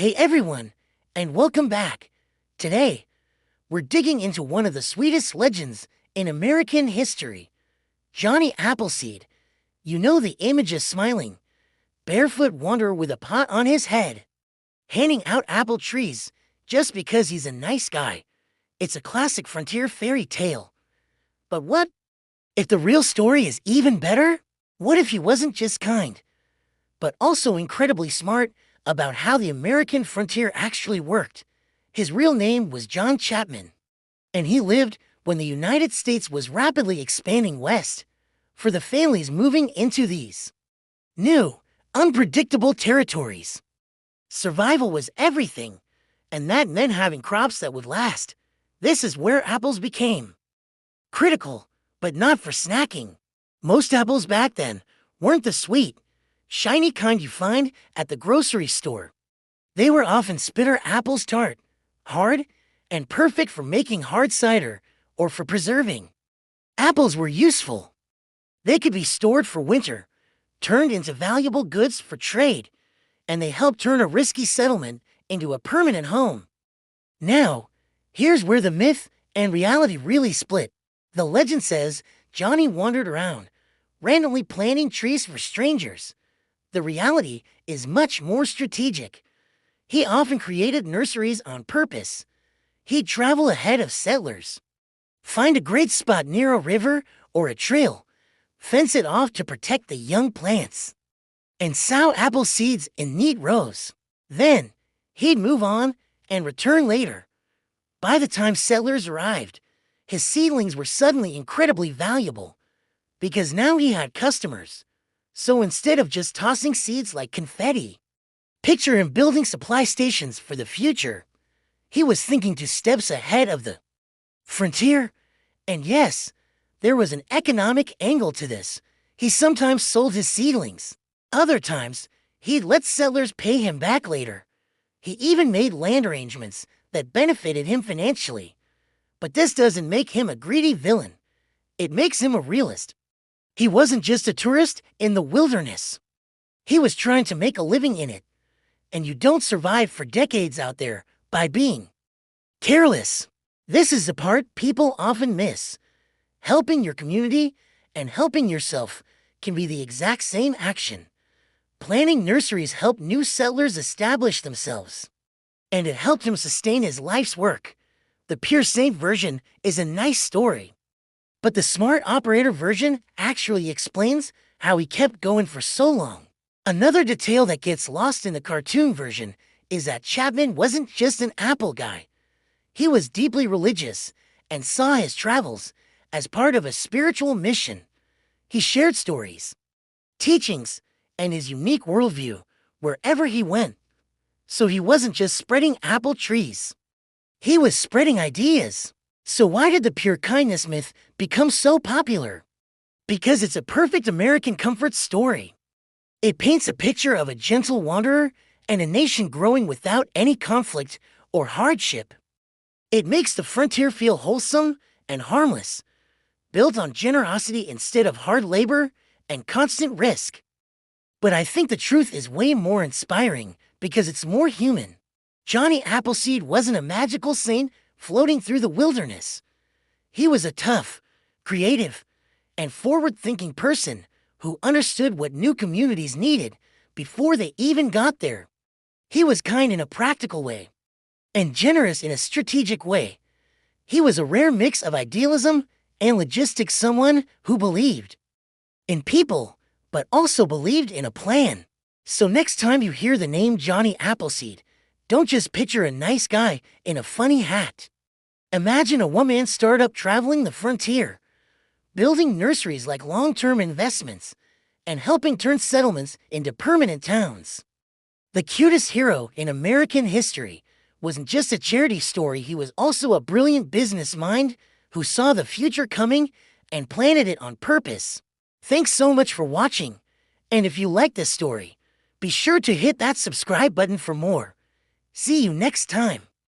Hey everyone, and welcome back. Today, we're digging into one of the sweetest legends in American history, Johnny Appleseed. You know the image of smiling, barefoot wanderer with a pot on his head, handing out apple trees just because he's a nice guy. It's a classic frontier fairy tale. But what if the real story is even better? What if he wasn't just kind, but also incredibly smart about how the American frontier actually worked? His real name was John Chapman, and he lived when the United States was rapidly expanding west, for the families moving into these new, unpredictable territories. Survival was everything, and that meant having crops that would last. This is where apples became critical, but not for snacking. Most apples back then weren't the sweet, shiny kind you find at the grocery store. They were often spitter apples, tart, hard, and perfect for making hard cider or for preserving. Apples were useful. They could be stored for winter, turned into valuable goods for trade, and they helped turn a risky settlement into a permanent home. Now, here's where the myth and reality really split. The legend says Johnny wandered around, randomly planting trees for strangers. The reality is much more strategic. He often created nurseries on purpose. He'd travel ahead of settlers, find a great spot near a river or a trail, fence it off to protect the young plants, and sow apple seeds in neat rows. Then, he'd move on and return later. By the time settlers arrived, his seedlings were suddenly incredibly valuable, because now he had customers. So instead of just tossing seeds like confetti, picture him building supply stations for the future. He was thinking 2 steps ahead of the frontier. And yes, there was an economic angle to this. He sometimes sold his seedlings. Other times, he'd let settlers pay him back later. He even made land arrangements that benefited him financially. But this doesn't make him a greedy villain. It makes him a realist. He wasn't just a tourist in the wilderness. He was trying to make a living in it. And you don't survive for decades out there by being careless. This is the part people often miss. Helping your community and helping yourself can be the exact same action. Planting nurseries helped new settlers establish themselves, and it helped him sustain his life's work. The pure saint version is a nice story, but the smart operator version actually explains how he kept going for so long. Another detail that gets lost in the cartoon version is that Chapman wasn't just an apple guy. He was deeply religious and saw his travels as part of a spiritual mission. He shared stories, teachings, and his unique worldview wherever he went. So he wasn't just spreading apple trees. He was spreading ideas. So why did the pure kindness myth become so popular? Because it's a perfect American comfort story. It paints a picture of a gentle wanderer and a nation growing without any conflict or hardship. It makes the frontier feel wholesome and harmless, built on generosity instead of hard labor and constant risk. But I think the truth is way more inspiring because it's more human. Johnny Appleseed wasn't a magical saint floating through the wilderness. He was a tough, creative, and forward-thinking person who understood what new communities needed before they even got there. He was kind in a practical way and generous in a strategic way. He was a rare mix of idealism and logistics, someone who believed in people, but also believed in a plan. So next time you hear the name Johnny Appleseed, don't just picture a nice guy in a funny hat. Imagine a one-man startup traveling the frontier, building nurseries like long-term investments, and helping turn settlements into permanent towns. The cutest hero in American history wasn't just a charity story, he was also a brilliant business mind who saw the future coming and planted it on purpose. Thanks so much for watching, and if you like this story, be sure to hit that subscribe button for more. See you next time.